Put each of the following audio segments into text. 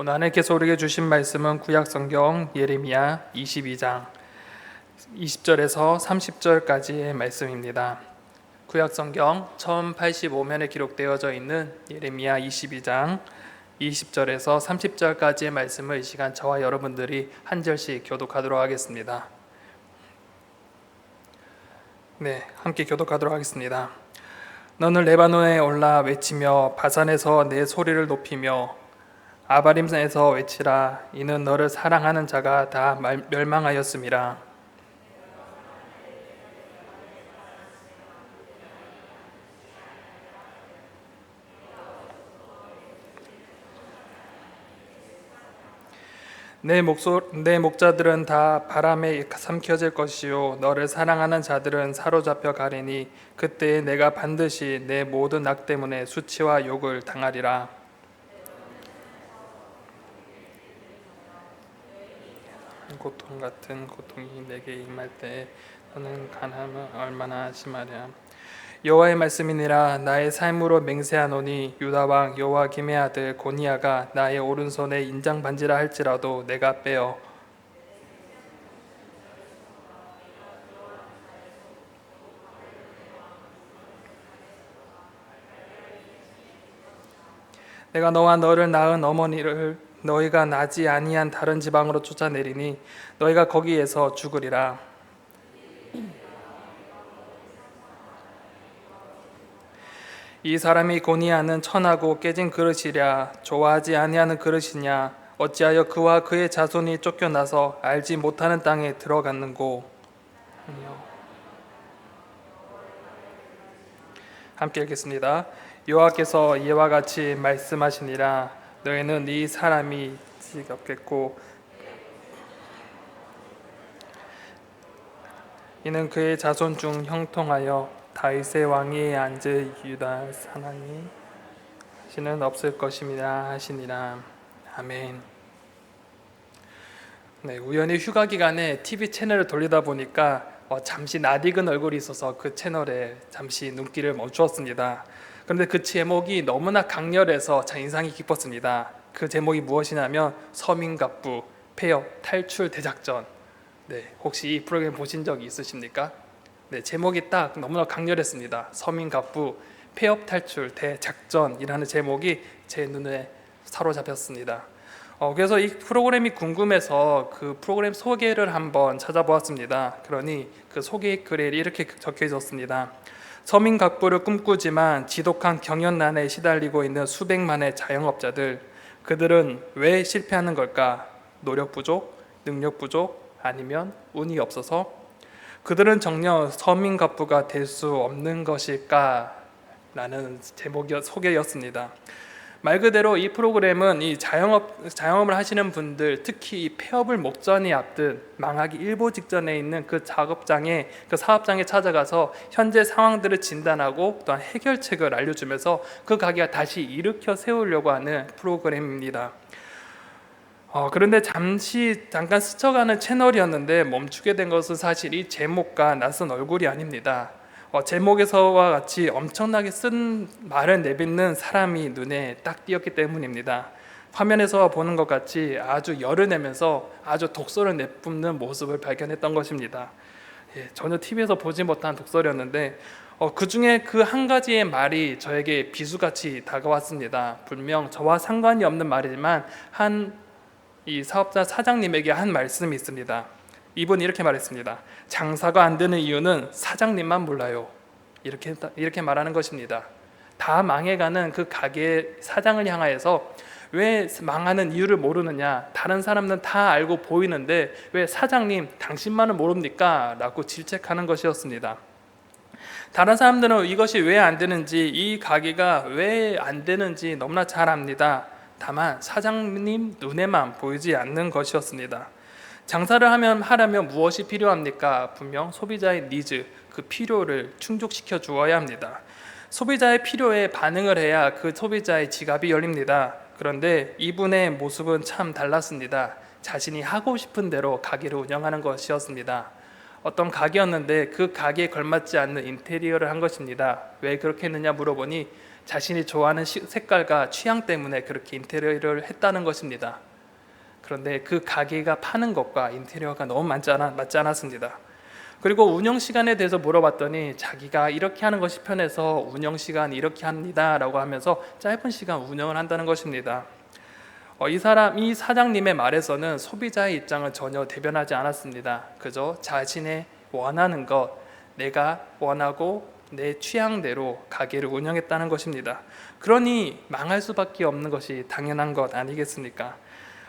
오늘 하나님께서 우리에게 주신 말씀은 구약성경 예레미야 22장 20절에서 30절까지의 말씀입니다. 구약성경 1085면에 기록되어져 있는 예레미야 22장 20절에서 30절까지의 말씀을 이 시간 저와 여러분들이 한 절씩 교독하도록 하겠습니다. 함께 교독하도록 하겠습니다. 너는 레바논에 올라 외치며 바산에서 내 소리를 높이며 아바림산에서 외치라. 이는 너를 사랑하는 자가 다 멸망하였음이라. 내 목자들은 다 바람에 삼켜질 것이요 너를 사랑하는 자들은 사로잡혀 가리니 그때에 내가 반드시 내 모든 악 때문에 수치와 욕을 당하리라. 고통 같은 고통이 내게 임할 때 너는 가난함을 얼마나 심하랴. 여호와의 말씀이니라. 나의 삶으로 맹세하노니 유다 왕 여호와김의 아들 고니야가 나의 오른손에 인장 반지라 할지라도 내가 빼어 내가 너와 너를 낳은 어머니를 너희가 나지 아니한 다른 지방으로 쫓아내리니 너희가 거기에서 죽으리라. 이 사람이 고니야는 천하고 깨진 그릇이랴. 좋아하지 아니하는 그릇이냐. 어찌하여 그와 그의 자손이 쫓겨나서 알지 못하는 땅에 들어갔는고. 함께 읽겠습니다. 여호와께서 이와 같이 말씀하시니라. 너희는 이 사람이 지겹겠고 이는 그의 자손 중 형통하여 다윗의 왕위에 앉을 유다 사나니 다시는 없을 것입니다 하시니라. 아멘. 우연히 휴가 기간에 TV 채널을 돌리다 보니까 잠시 낯익은 얼굴이 있어서 그 채널에 잠시 눈길을 멈추었습니다. 그런데 그 제목이 너무나 강렬해서 참 인상이 깊었습니다. 그 제목이 무엇이냐면 서민갑부 폐업 탈출 대작전. 혹시 이 프로그램 보신 적이 있으십니까? 제목이 딱 너무나 강렬했습니다. 서민갑부 폐업 탈출 대작전이라는 제목이 제 눈에 사로잡혔습니다. 그래서 이 프로그램이 궁금해서 그 프로그램 소개를 한번 찾아보았습니다. 그러니 그 소개 글에 이렇게 적혀 있었습니다. 서민갑부를 꿈꾸지만 지독한 경연난에 시달리고 있는 수백만의 자영업자들, 그들은 왜 실패하는 걸까? 노력 부족, 능력 부족, 아니면 운이 없어서? 그들은 정녕 서민갑부가 될 수 없는 것일까? 라는 소개였습니다. 말 그대로 이 프로그램은 이 자영업을 하시는 분들, 특히 이 폐업을 목전에 앞둔 망하기 일보 직전에 있는 그 작업장에, 그 사업장에 찾아가서 현재 상황들을 진단하고 또한 해결책을 알려주면서 그 가게가 다시 일으켜 세우려고 하는 프로그램입니다. 그런데 잠깐 스쳐가는 채널이었는데 멈추게 된 것은 사실 이 제목과 낯선 얼굴이 아닙니다. 제목에서와 같이 엄청나게 쓴 말을 내뱉는 사람이 눈에 딱 띄었기 때문입니다. 화면에서 보는 것 같이 아주 열을 내면서 아주 독설을 내뿜는 모습을 발견했던 것입니다. 전혀 TV에서 보지 못한 독설이었는데 그 중에 그 한 가지의 말이 저에게 비수같이 다가왔습니다. 분명 저와 상관이 없는 말이지만 이 사업자 사장님에게 한 말씀이 있습니다. 이분이 이렇게 말했습니다. 장사가 안 되는 이유는 사장님만 몰라요. 이렇게 말하는 것입니다. 다 망해가는 그 가게 사장을 향하여서 왜 망하는 이유를 모르느냐, 다른 사람은 다 알고 보이는데 왜 사장님 당신만은 모릅니까? 라고 질책하는 것이었습니다. 다른 사람들은 이것이 왜 안 되는지, 이 가게가 왜 안 되는지 너무나 잘 압니다. 다만 사장님 눈에만 보이지 않는 것이었습니다. 장사를 하려면 무엇이 필요합니까? 분명 소비자의 니즈, 그 필요를 충족시켜 주어야 합니다. 소비자의 필요에 반응을 해야 그 소비자의 지갑이 열립니다. 그런데 이분의 모습은 참 달랐습니다. 자신이 하고 싶은 대로 가게를 운영하는 것이었습니다. 어떤 가게였는데 그 가게에 걸맞지 않는 인테리어를 한 것입니다. 왜 그렇게 했느냐 물어보니 자신이 좋아하는 색깔과 취향 때문에 그렇게 인테리어를 했다는 것입니다. 그런데 그 가게가 파는 것과 인테리어가 너무 맞지 않았습니다. 그리고 운영 시간에 대해서 물어봤더니 자기가 이렇게 하는 것이 편해서 운영 시간 이렇게 합니다 라고 하면서 짧은 시간 운영을 한다는 것입니다. 이 사장님의 말에서는 소비자의 입장을 전혀 대변하지 않았습니다. 그저 자신의 원하는 것, 내가 원하고 내 취향대로 가게를 운영했다는 것입니다. 그러니 망할 수밖에 없는 것이 당연한 것 아니겠습니까?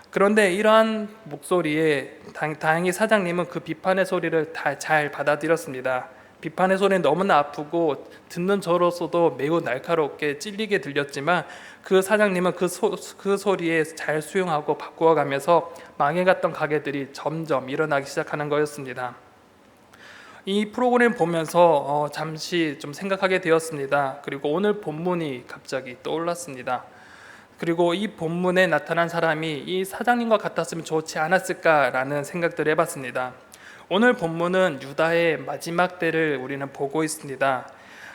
그런데 이러한 목소리에 다행히 사장님은 그 비판의 소리를 다 잘 받아들였습니다. 비판의 소리는 너무나 아프고 듣는 저로서도 매우 날카롭게 찔리게 들렸지만 그 사장님은 그 소리에 잘 수용하고 바꾸어가면서 망해갔던 가게들이 점점 일어나기 시작하는 거였습니다. 이 프로그램 보면서 잠시 좀 생각하게 되었습니다. 그리고 오늘 본문이 갑자기 떠올랐습니다. 그리고 이 본문에 나타난 사람이 이 사장님과 같았으면 좋지 않았을까라는 생각들을 해봤습니다. 오늘 본문은 유다의 마지막 때를 우리는 보고 있습니다.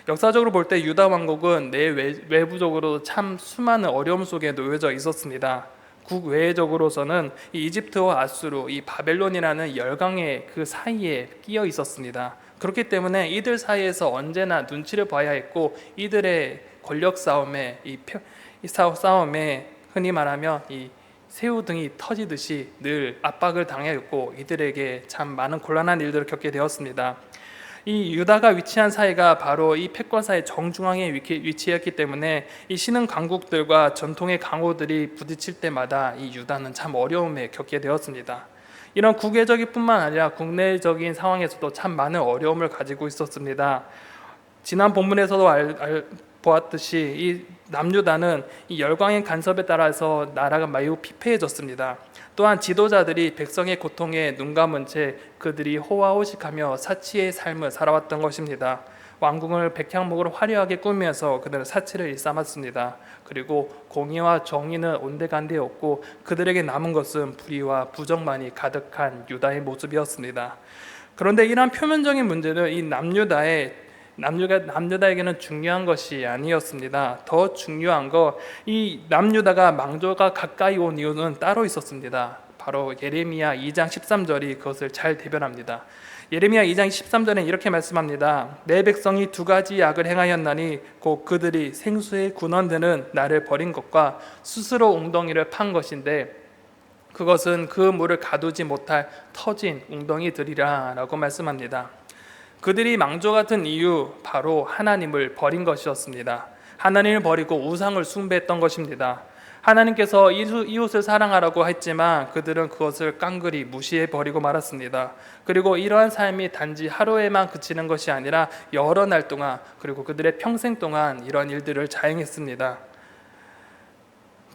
역사적으로 볼 때 유다 왕국은 내외부적으로 참 수많은 어려움 속에 놓여져 있었습니다. 국외적으로서는 이 이집트와 아수르, 이 바벨론이라는 열강의 그 사이에 끼어 있었습니다. 그렇기 때문에 이들 사이에서 언제나 눈치를 봐야 했고 이들의 권력 싸움에 싸움에 흔히 말하면 이 새우등이 터지듯이 늘 압박을 당했고 이들에게 참 많은 곤란한 일들을 겪게 되었습니다. 이 유다가 위치한 사이가 바로 이 패권사의 정중앙에 위치했기 때문에 이 신흥 강국들과 전통의 강호들이 부딪힐 때마다 이 유다는 참 어려움에 겪게 되었습니다. 이런 국외적인 뿐만 아니라 국내적인 상황에서도 참 많은 어려움을 가지고 있었습니다. 지난 본문에서도 보았듯이 이 남유다는 이 열강의 간섭에 따라서 나라가 매우 피폐해졌습니다. 또한 지도자들이 백성의 고통에 눈감은 채 그들이 호화호식하며 사치의 삶을 살아왔던 것입니다. 왕궁을 백향목으로 화려하게 꾸미면서 그들은 사치를 일삼았습니다. 그리고 공의와 정의는 온데간데였고 그들에게 남은 것은 불의와 부정만이 가득한 유다의 모습이었습니다. 그런데 이러한 표면적인 문제는 이 남유다에게는 중요한 것이 아니었습니다. 더 중요한 이 남유다가 망조가 가까이 온 이유는 따로 있었습니다. 바로 예레미야 2장 13절이 그것을 잘 대변합니다. 예레미야 2장 13절은 이렇게 말씀합니다. 내 백성이 두 가지 악을 행하였나니 곧 그들이 생수의 군원되는 나를 버린 것과 스스로 웅덩이를 판 것인데 그것은 그 물을 가두지 못할 터진 웅덩이들이라 라고 말씀합니다. 그들이 망조 같은 이유 바로 하나님을 버린 것이었습니다. 하나님을 버리고 우상을 숭배했던 것입니다. 하나님께서 이웃을 사랑하라고 했지만 그들은 그것을 깡그리 무시해 버리고 말았습니다. 그리고 이러한 삶이 단지 하루에만 그치는 것이 아니라 여러 날 동안 그리고 그들의 평생 동안 이런 일들을 자행했습니다.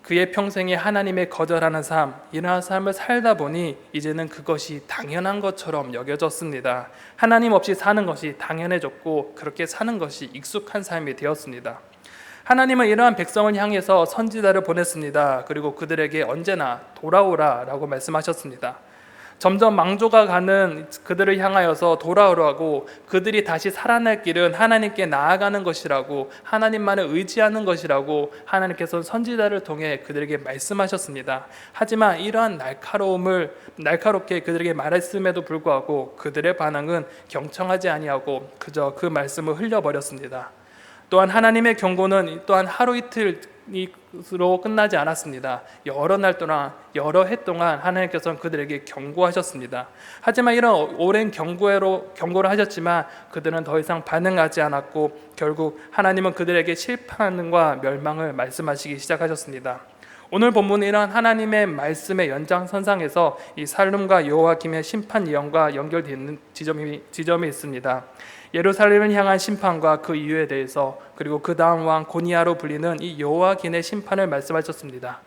그의 평생에 하나님의 거절하는 삶, 이러한 삶을 살다 보니 이제는 그것이 당연한 것처럼 여겨졌습니다. 하나님 없이 사는 것이 당연해졌고 그렇게 사는 것이 익숙한 삶이 되었습니다. 하나님은 이러한 백성을 향해서 선지자를 보냈습니다. 그리고 그들에게 언제나 돌아오라라고 말씀하셨습니다. 점점 망조가 가는 그들을 향하여서 돌아오라고 그들이 다시 살아날 길은 하나님께 나아가는 것이라고 하나님만을 의지하는 것이라고 하나님께서 선지자를 통해 그들에게 말씀하셨습니다. 하지만 이러한 날카롭게 그들에게 말했음에도 불구하고 그들의 반응은 경청하지 아니하고 그저 그 말씀을 흘려버렸습니다. 또한 하나님의 경고는 또한 하루 이틀로 끝나지 않았습니다. 여러 날 동안 여러 해 동안 하나님께서는 그들에게 경고하셨습니다. 하지만 이런 오랜 경고를 하셨지만 그들은 더 이상 반응하지 않았고 결국 하나님은 그들에게 심판과 멸망을 말씀하시기 시작하셨습니다. 오늘 본문은 이런 하나님의 말씀의 연장선상에서 이 살룸과 여호와김의 심판 예언과 연결되는 지점이 있습니다. 예루살렘을 향한 심판과 그 이유에 대해서 그리고 그 다음 왕 고니야로 불리는 이 여호와긴의 심판을 말씀하셨습니다.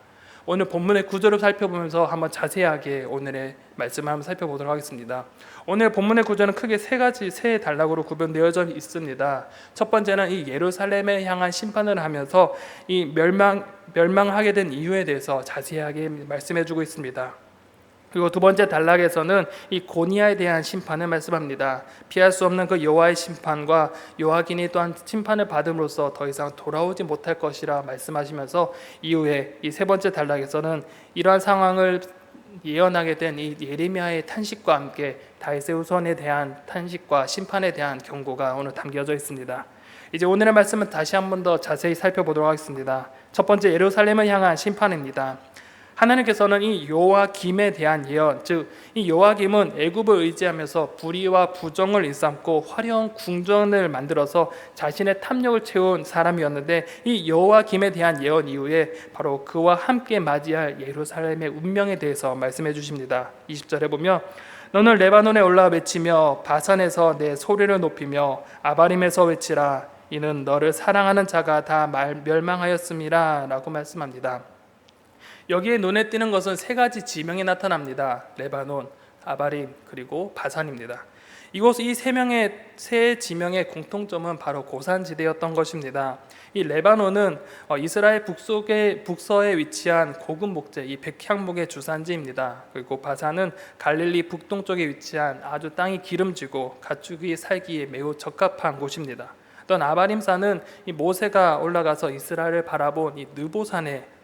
오늘 본문의 구조를 살펴보면서 한번 자세하게 오늘의 말씀을 한번 살펴보도록 하겠습니다. 오늘 본문의 구조는 크게 세 단락으로 구분되어져 있습니다. 첫 번째는 이 예루살렘에 향한 심판을 하면서 이 멸망하게 된 이유에 대해서 자세하게 말씀해주고 있습니다. 그리고 두 번째 단락에서는 이 고니아에 대한 심판을 말씀합니다. 피할 수 없는 그 여호와의 심판과 요아긴이 또한 심판을 받음으로써 더 이상 돌아오지 못할 것이라 말씀하시면서 이후에 이 세 번째 단락에서는 이러한 상황을 예언하게 된 이 예레미야의 탄식과 함께 다윗의 후손에 대한 탄식과 심판에 대한 경고가 오늘 담겨져 있습니다. 이제 오늘의 말씀은 다시 한 번 더 자세히 살펴보도록 하겠습니다. 첫 번째, 예루살렘을 향한 심판입니다. 하나님께서는 이 요아김에 대한 예언, 즉 이 요아김은 애굽을 의지하면서 불의와 부정을 일삼고 화려한 궁전을 만들어서 자신의 탐욕을 채운 사람이었는데, 이 요아김에 대한 예언 이후에 바로 그와 함께 맞이할 예루살렘의 운명에 대해서 말씀해 주십니다. 20절에 보면 너는 레바논에 올라 외치며 바산에서 내 소리를 높이며 아바림에서 외치라. 이는 너를 사랑하는 자가 다 멸망하였음이라 라고 말씀합니다. 여기에 눈에 띄는 것은 세 가지 지명이 나타납니다. 레바논, 아바림, 그리고 바산입니다. 이곳 이 세 지명의 공통점은 바로 고산지대였던 것입니다. 이 레바논은 이스라엘 북서에 위치한 고급 목재, 이 백향목의 주산지입니다. 그리고 바산은 갈릴리 북동쪽에 위치한 아주 땅이 기름지고 가축이 살기에 매우 적합한 곳입니다. 또 아바림산은 이 모세가 올라가서 이스라엘을 바라본 이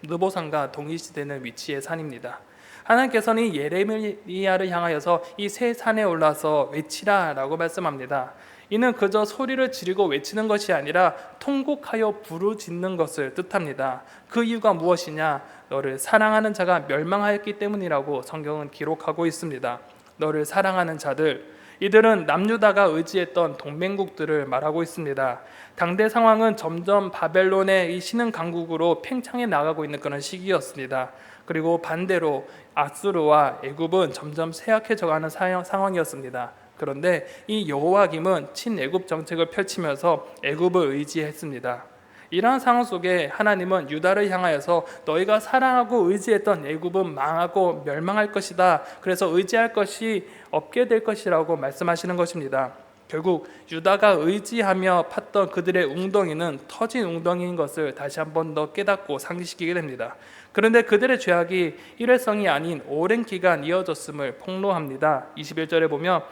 느보산과 동일시되는 위치의 산입니다. 하나님께서는 이 예레미야를 향하여서 이 세 산에 올라서 외치라라고 말씀합니다. 이는 그저 소리를 지르고 외치는 것이 아니라 통곡하여 부르짖는 것을 뜻합니다. 그 이유가 무엇이냐? 너를 사랑하는 자가 멸망하였기 때문이라고 성경은 기록하고 있습니다. 너를 사랑하는 자들, 이들은 남유다가 의지했던 동맹국들을 말하고 있습니다. 당대 상황은 점점 바벨론의 이 신흥 강국으로 팽창해 나가고 있는 그런 시기였습니다. 그리고 반대로 아수르와 애굽은 점점 쇠약해져가는 상황이었습니다. 그런데 이 여호와김은 친애굽 정책을 펼치면서 애굽을 의지했습니다. 이러한 상황 속에 하나님은 유다를 향하여서 너희가 사랑하고 의지했던 애굽은 망하고 멸망할 것이다. 그래서 의지할 것이 없게 될 것이라고 말씀하시는 것입니다. 결국 유다가 의지하며 팠던 그들의 웅덩이는 터진 웅덩이인 것을 다시 한 번 더 깨닫고 상기시키게 됩니다. 그런데 그들의 죄악이 일회성이 아닌 오랜 기간 이어졌음을 폭로합니다. 21절에 보면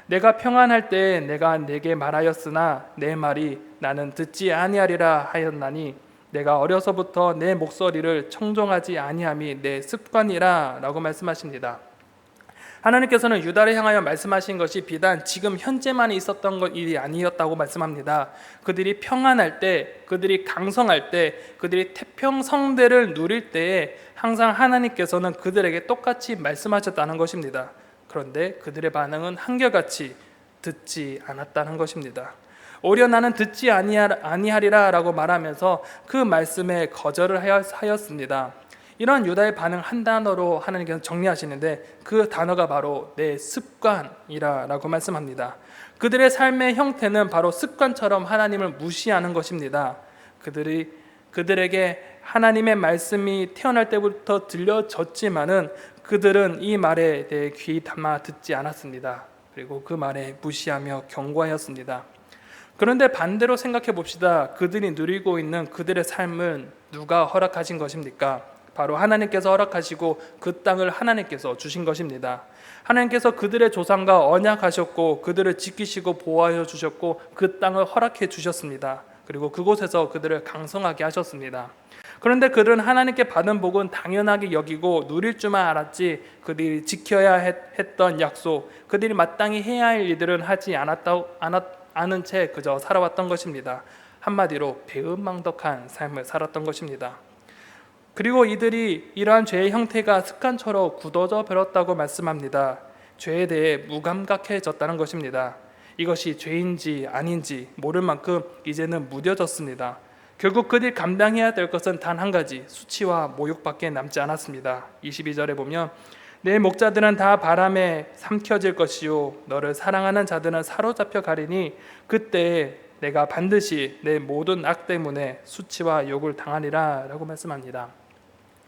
내가 평안할 때 내가 내게 말하였으나 내 말이 나는 듣지 아니하리라 하였나니 내가 어려서부터 내 목소리를 청종하지 아니함이 내 습관이라 라고 말씀하십니다. 하나님께서는 유다를 향하여 말씀하신 것이 비단 지금 현재만 있었던 일이 아니었다고 말씀합니다. 그들이 평안할 때, 그들이 강성할 때, 그들이 태평성대를 누릴 때에 항상 하나님께서는 그들에게 똑같이 말씀하셨다는 것입니다. 그런데 그들의 반응은 한결같이 듣지 않았다는 것입니다. 오히려 나는 듣지 아니하리라 라고 말하면서 그 말씀에 거절을 하였습니다. 이런 유다의 반응 한 단어로 하나님께서 정리하시는데 그 단어가 바로 내 습관이라 라고 말씀합니다. 그들의 삶의 형태는 바로 습관처럼 하나님을 무시하는 것입니다. 그들에게 하나님의 말씀이 태어날 때부터 들려졌지만은 그들은 이 말에 대해 귀 담아 듣지 않았습니다. 그리고 그 말에 무시하며 경고하였습니다. 그런데 반대로 생각해 봅시다. 그들이 누리고 있는 그들의 삶은 누가 허락하신 것입니까? 바로 하나님께서 허락하시고 그 땅을 하나님께서 주신 것입니다. 하나님께서 그들의 조상과 언약하셨고 그들을 지키시고 보호하여 주셨고 그 땅을 허락해 주셨습니다. 그리고 그곳에서 그들을 강성하게 하셨습니다. 그런데 그들은 하나님께 받은 복은 당연하게 여기고 누릴 줄만 알았지 그들이 지켜야 했던 약속, 그들이 마땅히 해야 할 일들은 하지 않은 채 그저 살아왔던 것입니다. 한마디로 배은망덕한 삶을 살았던 것입니다. 그리고 이들이 이러한 죄의 형태가 습관처럼 굳어져 버렸다고 말씀합니다. 죄에 대해 무감각해졌다는 것입니다. 이것이 죄인지 아닌지 모를 만큼 이제는 무뎌졌습니다. 결국 그들이 감당해야 될 것은 단 한 가지, 수치와 모욕밖에 남지 않았습니다. 22절에 보면 내 목자들은 다 바람에 삼켜질 것이요 너를 사랑하는 자들은 사로잡혀 가리니 그때 내가 반드시 내 모든 악 때문에 수치와 욕을 당하리라 라고 말씀합니다.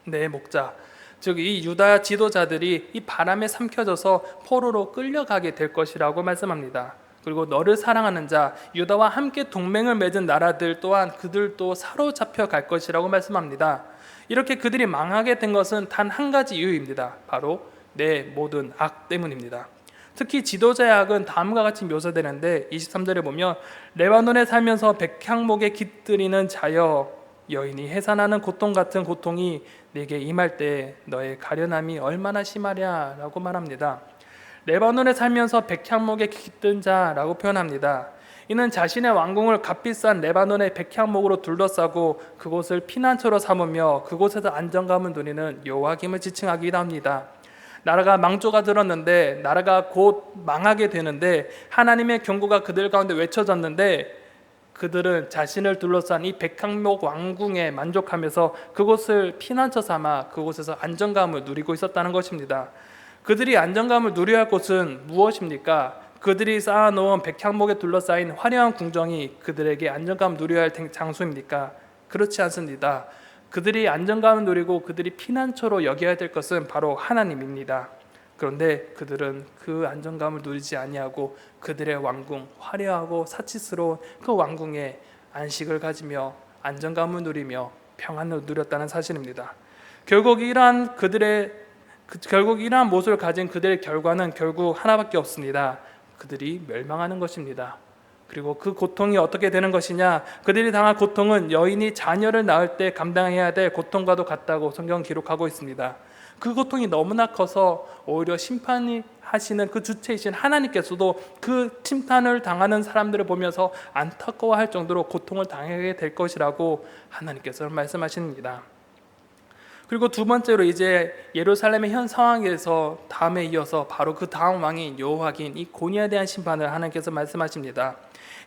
내 목자, 즉 이 유다 지도자들이 이 바람에 삼켜져서 포로로 끌려가게 될 것이라고 말씀합니다. 그리고 너를 사랑하는 자, 유다와 함께 동맹을 맺은 나라들 또한 그들도 사로잡혀 갈 것이라고 말씀합니다. 이렇게 그들이 망하게 된 것은 단 한 가지 이유입니다. 바로 내 모든 악 때문입니다. 특히 지도자의 악은 다음과 같이 묘사되는데 23절에 보면 레바논에 살면서 백향목에 깃들이는 자여 여인이 해산하는 고통 같은 고통이 네게 임할 때 너의 가련함이 얼마나 심하랴 라고 말합니다. 레바논에 살면서 백향목에 깃든 자라고 표현합니다. 이는 자신의 왕궁을 값비싼 레바논의 백향목으로 둘러싸고 그곳을 피난처로 삼으며 그곳에서 안정감을 누리는 요아김을 지칭하기도 합니다. 나라가 망조가 들었는데 나라가 곧 망하게 되는데 하나님의 경고가 그들 가운데 외쳐졌는데 그들은 자신을 둘러싼 이 백향목 왕궁에 만족하면서 그곳을 피난처 삼아 그곳에서 안정감을 누리고 있었다는 것입니다. 그들이 안정감을 누려야 할 곳은 무엇입니까? 그들이 쌓아놓은 백향목에 둘러싸인 화려한 궁정이 그들에게 안정감을 누려야 할 장소입니까? 그렇지 않습니다. 그들이 안정감을 누리고 그들이 피난처로 여겨야 될 것은 바로 하나님입니다. 그런데 그들은 그 안정감을 누리지 아니하고 그들의 왕궁, 화려하고 사치스러운 그 왕궁에 안식을 가지며 안정감을 누리며 평안을 누렸다는 사실입니다. 결국 이러한 모습을 가진 그들의 결과는 결국 하나밖에 없습니다. 그들이 멸망하는 것입니다. 그리고 그 고통이 어떻게 되는 것이냐? 그들이 당한 고통은 여인이 자녀를 낳을 때 감당해야 될 고통과도 같다고 성경은 기록하고 있습니다. 그 고통이 너무나 커서 오히려 심판이 하시는 그 주체이신 하나님께서도 그 심판을 당하는 사람들을 보면서 안타까워할 정도로 고통을 당하게 될 것이라고 하나님께서 말씀하십니다. 그리고 두 번째로 이제 예루살렘의 현 상황에서 다음에 이어서 바로 그 다음 왕인 여호와긴 이 고니아에 대한 심판을 하나님께서 말씀하십니다.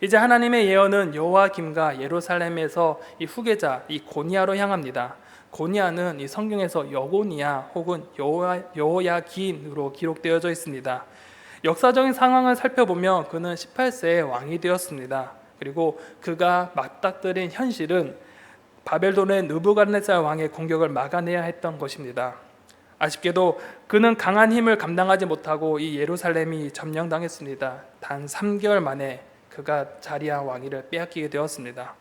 이제 하나님의 예언은 여호와김과 예루살렘에서 이 후계자 이 고니아로 향합니다. 고니아는 이 성경에서 여고니아 혹은 여호야긴으로 기록되어져 있습니다. 역사적인 상황을 살펴보면 그는 18세에 왕이 되었습니다. 그리고 그가 맞닥뜨린 현실은 바벨론의 느부갓네살 왕의 공격을 막아내야 했던 것입니다. 아쉽게도 그는 강한 힘을 감당하지 못하고 이 예루살렘이 점령당했습니다. 단 3개월 만에 그가 자리한 왕위를 빼앗기게 되었습니다.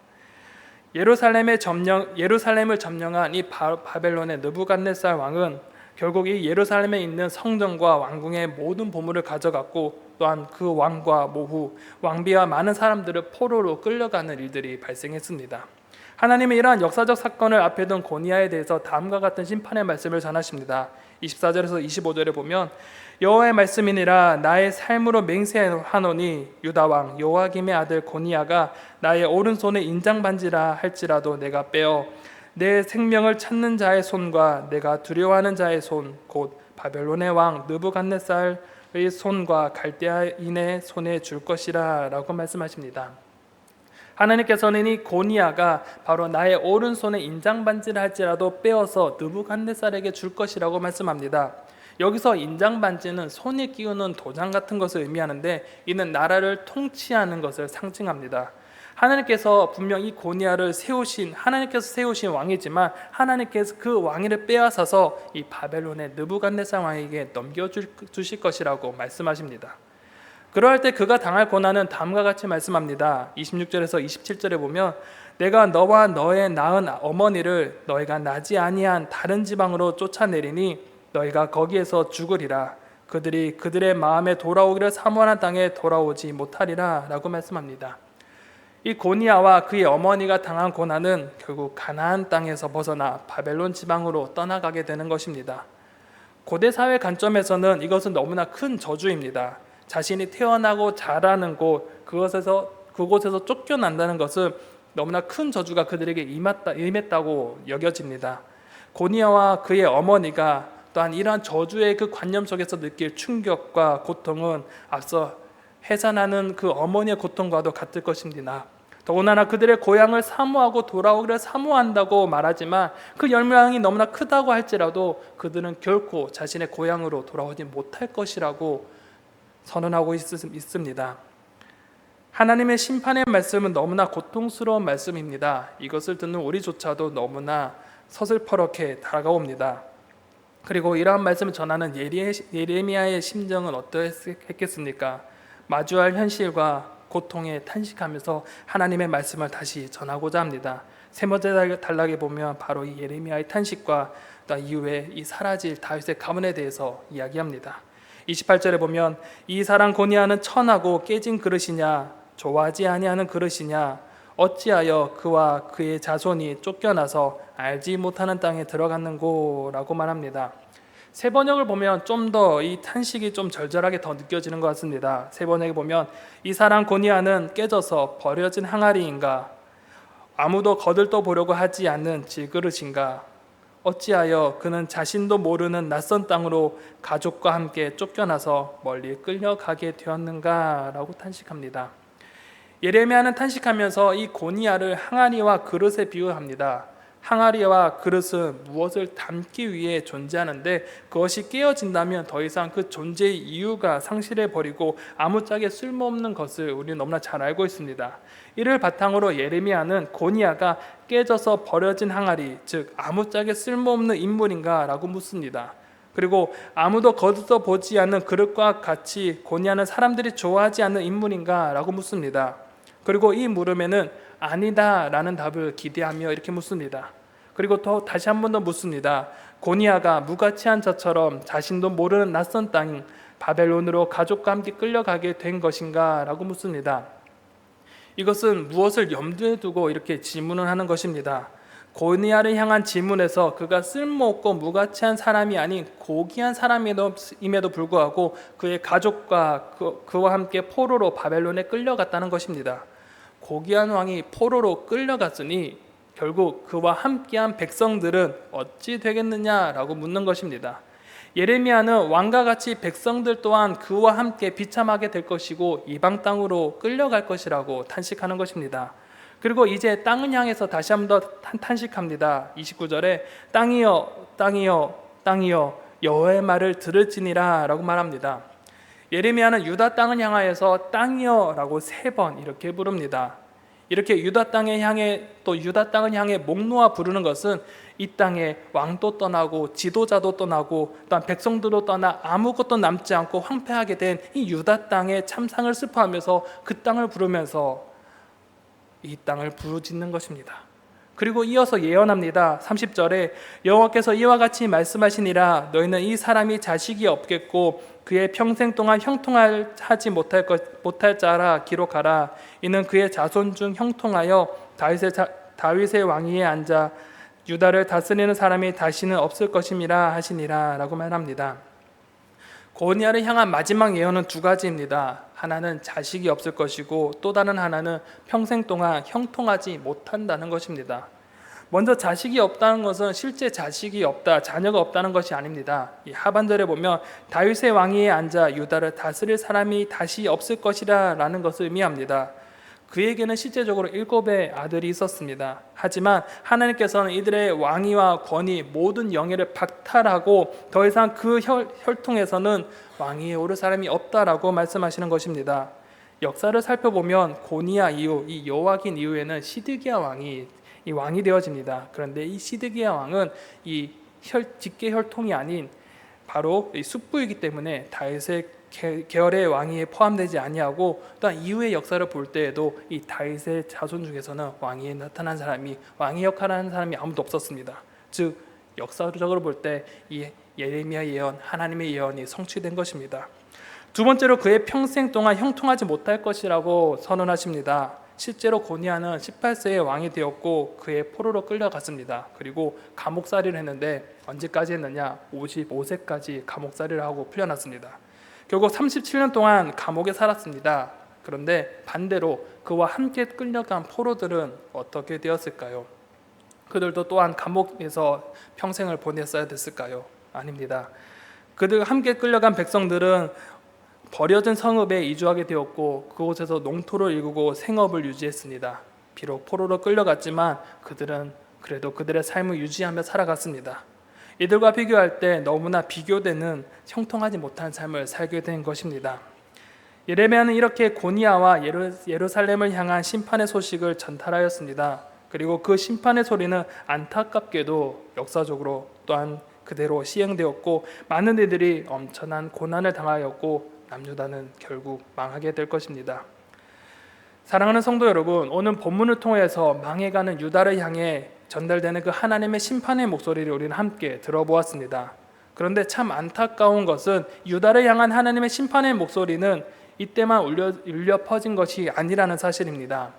예루살렘을 점령한 이 바벨론의 느부갓네살 왕은 결국 이 예루살렘에 있는 성전과 왕궁의 모든 보물을 가져갔고 또한 그 왕과 모후, 왕비와 많은 사람들을 포로로 끌려가는 일들이 발생했습니다. 하나님은 이러한 역사적 사건을 앞에 둔 고니아에 대해서 다음과 같은 심판의 말씀을 전하십니다. 24절에서 25절에 보면 여호와의 말씀이니라 나의 삶으로 맹세하노니 유다 왕 여호와김의 아들 고니아가 나의 오른손에 인장반지라 할지라도 내가 빼어 내 생명을 찾는 자의 손과 내가 두려워하는 자의 손 곧 바벨론의 왕 느부갓네살의 손과 갈대아인의 손에 줄 것이라 라고 말씀하십니다. 하나님께서는 이 고니아가 바로 나의 오른손에 인장반지를 할지라도 빼어서 느부갓네살에게 줄 것이라고 말씀합니다. 여기서 인장반지는 손에 끼우는 도장 같은 것을 의미하는데 이는 나라를 통치하는 것을 상징합니다. 하나님께서 분명 이 고니아를 하나님께서 세우신 왕이지만 하나님께서 그 왕위를 빼앗아서 이 바벨론의 느부갓네살 왕에게 넘겨주실 것이라고 말씀하십니다. 그러할 때 그가 당할 고난은 다음과 같이 말씀합니다. 26절에서 27절에 보면 내가 너와 너의 낳은 어머니를 너희가 나지 아니한 다른 지방으로 쫓아내리니 너희가 거기에서 죽으리라. 그들이 그들의 마음에 돌아오기를 사모하는 땅에 돌아오지 못하리라 라고 말씀합니다. 이 고니아와 그의 어머니가 당한 고난은 결국 가나안 땅에서 벗어나 바벨론 지방으로 떠나가게 되는 것입니다. 고대 사회 관점에서는 이것은 너무나 큰 저주입니다. 자신이 태어나고 자라는 곳 그곳에서 쫓겨난다는 것은 너무나 큰 저주가 그들에게 임했다고 여겨집니다. 고니아와 그의 어머니가 또한 이러한 저주의 그 관념 속에서 느낄 충격과 고통은 앞서 해산하는 그 어머니의 고통과도 같을 것입니다. 더군다나 그들의 고향을 사모하고 돌아오기를 사모한다고 말하지만 그 열망이 너무나 크다고 할지라도 그들은 결코 자신의 고향으로 돌아오지 못할 것이라고 선언하고 있습니다. 하나님의 심판의 말씀은 너무나 고통스러운 말씀입니다. 이것을 듣는 우리조차도 너무나 서슬퍼렇게 다가옵니다. 그리고 이러한 말씀을 전하는 예레미야의 심정은 어떠했겠습니까? 마주할 현실과 고통에 탄식하면서 하나님의 말씀을 다시 전하고자 합니다. 세 번째 단락에 보면 바로 이 예레미야의 탄식과 또 이후에 이 사라질 다윗의 가문에 대해서 이야기합니다. 28절에 보면 이 사람 고니아는 천하고 깨진 그릇이냐 좋아하지 아니하는 그릇이냐 어찌하여 그와 그의 자손이 쫓겨나서 알지 못하는 땅에 들어갔는고 라고 말합니다. 세 번역을 보면 좀 더 이 탄식이 좀 절절하게 더 느껴지는 것 같습니다. 세 번역에 보면 이 사람 고니아는 깨져서 버려진 항아리인가 아무도 거들떠 보려고 하지 않는 질그릇인가 어찌하여 그는 자신도 모르는 낯선 땅으로 가족과 함께 쫓겨나서 멀리 끌려가게 되었는가 라고 탄식합니다. 예레미야는 탄식하면서 이 고니아를 항아리와 그릇에 비유합니다. 항아리와 그릇은 무엇을 담기 위해 존재하는데 그것이 깨어진다면 더 이상 그 존재의 이유가 상실해버리고 아무짝에 쓸모없는 것을 우리는 너무나 잘 알고 있습니다. 이를 바탕으로 예레미야는 고니아가 깨져서 버려진 항아리, 즉 아무짝에 쓸모없는 인물인가 라고 묻습니다. 그리고 아무도 거두어 보지 않는 그릇과 같이 고니아는 사람들이 좋아하지 않는 인물인가 라고 묻습니다. 그리고 이 물음에는 아니다 라는 답을 기대하며 이렇게 묻습니다. 그리고 또 다시 한 번 더 묻습니다. 고니아가 무가치한 자처럼 자신도 모르는 낯선 땅 바벨론으로 가족과 함께 끌려가게 된 것인가 라고 묻습니다. 이것은 무엇을 염두에 두고 이렇게 질문을 하는 것입니다. 고니아를 향한 질문에서 그가 쓸모없고 무가치한 사람이 아닌 고귀한 사람임에도 불구하고 그의 가족과 그와 함께 포로로 바벨론에 끌려갔다는 것입니다. 고귀한 왕이 포로로 끌려갔으니 결국 그와 함께한 백성들은 어찌 되겠느냐라고 묻는 것입니다. 예레미야는 왕과 같이 백성들 또한 그와 함께 비참하게 될 것이고 이방 땅으로 끌려갈 것이라고 탄식하는 것입니다. 그리고 이제 땅을 향해서 다시 한 번 더 탄식합니다. 29절에 땅이여 땅이여 땅이여 여호와의 말을 들을지니라 라고 말합니다. 예레미야는 유다 땅을 향하여서 땅이여 라고 3번 이렇게 부릅니다. 이렇게 유다 땅을 향해 목 놓아 부르는 것은 이 땅에 왕도 떠나고 지도자도 떠나고 또한 백성들도 떠나 아무것도 남지 않고 황폐하게 된 이 유다 땅의 참상을 슬퍼하면서 그 땅을 부르면서 이 땅을 부르짖는 것입니다. 그리고 이어서 예언합니다. 30절에 여호와께서 이와 같이 말씀하시니라 너희는 이 사람이 자식이 없겠고 그의 평생 동안 형통하지 못할 자라 기록하라. 이는 그의 자손 중 형통하여 다윗의 왕위에 앉아 유다를 다스리는 사람이 다시는 없을 것임이라 하시니라 라고 말합니다. 고니아를 향한 마지막 예언은 2가지입니다. 하나는 자식이 없을 것이고 또 다른 하나는 평생 동안 형통하지 못한다는 것입니다. 먼저 자식이 없다는 것은 실제 자식이 없다, 자녀가 없다는 것이 아닙니다. 이 하반절에 보면 다윗의 왕위에 앉아 유다를 다스릴 사람이 다시 없을 것이라 라는 것을 의미합니다. 그에게는 실제적으로 7의 아들이 있었습니다. 하지만 하나님께서는 이들의 왕위와 권위, 모든 영예를 박탈하고 더 이상 그 혈통에서는 왕위에 오를 사람이 없다라고 말씀하시는 것입니다. 역사를 살펴보면 고니아 이후, 이 여호와긴 이후에는 시드기야 왕이 되어집니다. 그런데 이 시드기야 왕은 이 직계 혈통이 아닌 바로 이 숙부이기 때문에 다윗의 계열의 왕위에 포함되지 아니하고 또한 이후의 역사를 볼 때에도 이 다윗의 자손 중에서는 왕위에 나타난 사람이 왕의 역할을 하는 사람이 아무도 없었습니다. 즉 역사적으로 볼 때 이 예레미야 예언, 하나님의 예언이 성취된 것입니다. 두 번째로 그의 평생 동안 형통하지 못할 것이라고 선언하십니다. 실제로 고니아는 18세에 왕이 되었고 그의 포로로 끌려갔습니다. 그리고 감옥살이를 했는데 언제까지 했느냐? 55세까지 감옥살이를 하고 풀려났습니다. 결국 37년 동안 감옥에 살았습니다. 그런데 반대로 그와 함께 끌려간 포로들은 어떻게 되었을까요? 그들도 또한 감옥에서 평생을 보냈어야 됐을까요? 아닙니다. 그들과 함께 끌려간 백성들은 버려진 성읍에 이주하게 되었고 그곳에서 농토를 일구고 생업을 유지했습니다. 비록 포로로 끌려갔지만 그들은 그래도 그들의 삶을 유지하며 살아갔습니다. 이들과 비교할 때 너무나 비교되는 형통하지 못한 삶을 살게 된 것입니다. 예레미야는 이렇게 고니아와 예루살렘을 향한 심판의 소식을 전달하였습니다. 그리고 그 심판의 소리는 안타깝게도 역사적으로 또한 그대로 시행되었고 많은 이들이 엄청난 고난을 당하였고 남유다는 결국 망하게 될 것입니다. 사랑하는 성도 여러분, 오늘 본문을 통해서 망해가는 유다를 향해 전달되는 그 하나님의 심판의 목소리를 우리는 함께 들어보았습니다. 그런데 참 안타까운 것은 유다를 향한 하나님의 심판의 목소리는 이때만 울려 퍼진 것이 아니라는 사실입니다.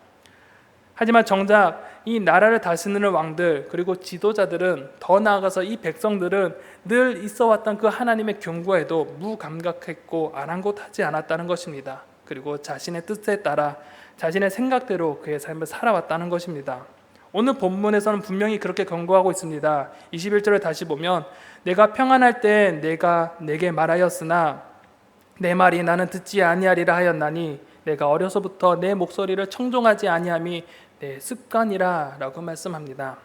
하지만 정작 이 나라를 다스리는 왕들 그리고 지도자들은, 더 나아가서 이 백성들은 늘 있어왔던 그 하나님의 경고에도 무감각했고 아랑곳하지 않았다는 것입니다. 그리고 자신의 뜻에 따라 자신의 생각대로 그의 삶을 살아왔다는 것입니다. 오늘 본문에서는 분명히 그렇게 경고하고 있습니다. 21절을 다시 보면, 내가 평안할 때 내가 내게 말하였으나 내 말이 나는 듣지 아니하리라 하였나니 내가 어려서부터 내 목소리를 청종하지 아니함이 내 습관이라 라고 말씀합니다.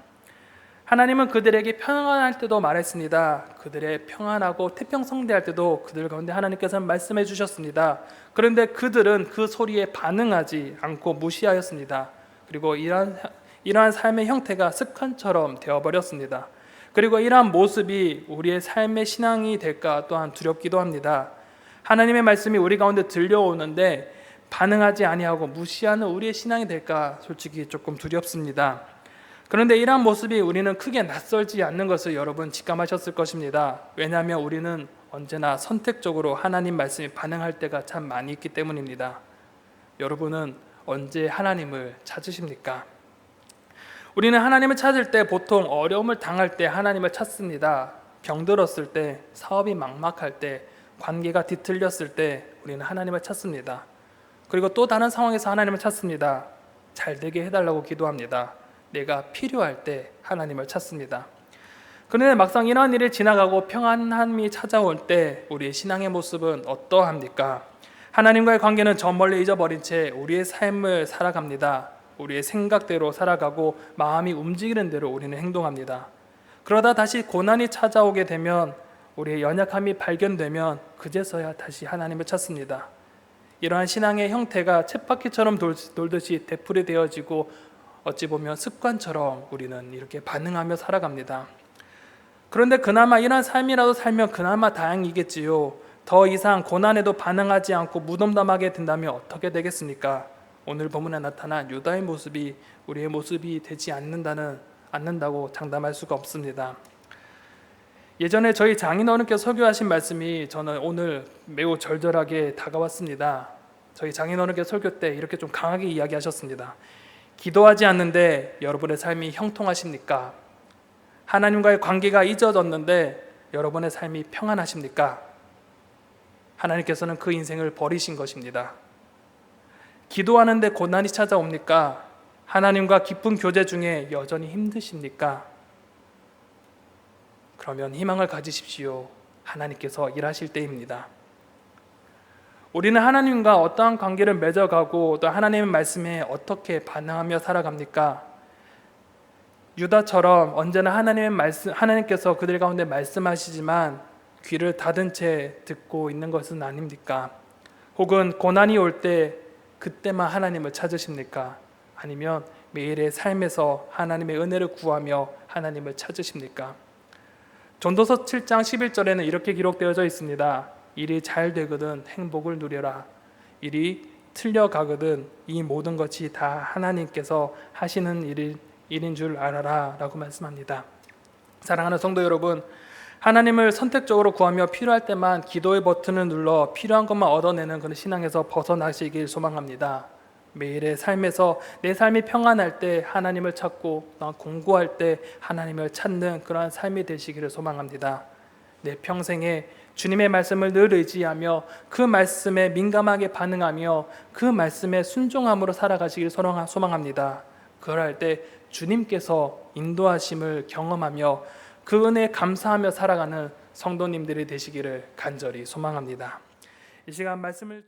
하나님은 그들에게 평안할 때도 말했습니다. 그들의 평안하고 태평성대할 때도 그들 가운데 하나님께서는 말씀해 주셨습니다. 그런데 그들은 그 소리에 반응하지 않고 무시하였습니다. 그리고 이러한 삶의 형태가 습관처럼 되어버렸습니다. 그리고 이러한 모습이 우리의 삶의 신앙이 될까 또한 두렵기도 합니다. 하나님의 말씀이 우리 가운데 들려오는데 반응하지 아니하고 무시하는 우리의 신앙이 될까 솔직히 조금 두렵습니다. 그런데 이러한 모습이 우리는 크게 낯설지 않는 것을 여러분 직감하셨을 것입니다. 왜냐하면 우리는 언제나 선택적으로 하나님 말씀에 반응할 때가 참 많이 있기 때문입니다. 여러분은 언제 하나님을 찾으십니까? 우리는 하나님을 찾을 때 보통 어려움을 당할 때 하나님을 찾습니다. 병들었을 때, 사업이 막막할 때, 관계가 뒤틀렸을 때 우리는 하나님을 찾습니다. 그리고 또 다른 상황에서 하나님을 찾습니다. 잘 되게 해달라고 기도합니다. 내가 필요할 때 하나님을 찾습니다. 그런데 막상 이러한 일이 지나가고 평안함이 찾아올 때 우리의 신앙의 모습은 어떠합니까? 하나님과의 관계는 저 멀리 잊어버린 채 우리의 삶을 살아갑니다. 우리의 생각대로 살아가고 마음이 움직이는 대로 우리는 행동합니다. 그러다 다시 고난이 찾아오게 되면, 우리의 연약함이 발견되면 그제서야 다시 하나님을 찾습니다. 이러한 신앙의 형태가 쳇바퀴처럼 돌듯이 되풀이되어지고 어찌 보면 습관처럼 우리는 이렇게 반응하며 살아갑니다. 그런데 그나마 이러한 삶이라도 살면 그나마 다행이겠지요. 더 이상 고난에도 반응하지 않고 무덤덤하게 된다면 어떻게 되겠습니까? 오늘 본문에 나타난 유다의 모습이 우리의 모습이 되지 않는다고 장담할 수가 없습니다. 예전에 저희 장인어른께서 설교하신 말씀이 저는 오늘 매우 절절하게 다가왔습니다. 저희 장인어른께서 설교 때 이렇게 좀 강하게 이야기하셨습니다. 기도하지 않는데 여러분의 삶이 형통하십니까? 하나님과의 관계가 잊어졌는데 여러분의 삶이 평안하십니까? 하나님께서는 그 인생을 버리신 것입니다. 기도하는데 고난이 찾아옵니까? 하나님과 깊은 교제 중에 여전히 힘드십니까? 그러면 희망을 가지십시오. 하나님께서 일하실 때입니다. 우리는 하나님과 어떠한 관계를 맺어가고 또 하나님의 말씀에 어떻게 반응하며 살아갑니까? 유다처럼 언제나 하나님께서 그들 가운데 말씀하시지만 귀를 닫은 채 듣고 있는 것은 아닙니까? 혹은 고난이 올 때 그때만 하나님을 찾으십니까? 아니면 매일의 삶에서 하나님의 은혜를 구하며 하나님을 찾으십니까? 전도서 7장 11절에는 이렇게 기록되어져 있습니다. 일이 잘 되거든 행복을 누려라. 일이 틀려가거든 이 모든 것이 다 하나님께서 하시는 일인 줄 알아라 라고 말씀합니다. 사랑하는 성도 여러분, 하나님을 선택적으로 구하며 필요할 때만 기도의 버튼을 눌러 필요한 것만 얻어내는 그런 신앙에서 벗어나시길 소망합니다. 매일의 삶에서 내 삶이 평안할 때 하나님을 찾고 공고할 때 하나님을 찾는 그러한 삶이 되시기를 소망합니다. 내 평생에 주님의 말씀을 늘 의지하며 그 말씀에 민감하게 반응하며 그 말씀에 순종함으로 살아가시길 소망합니다. 그럴 때 주님께서 인도하심을 경험하며 그 은혜에 감사하며 살아가는 성도님들이 되시기를 간절히 소망합니다. 이 시간 말씀을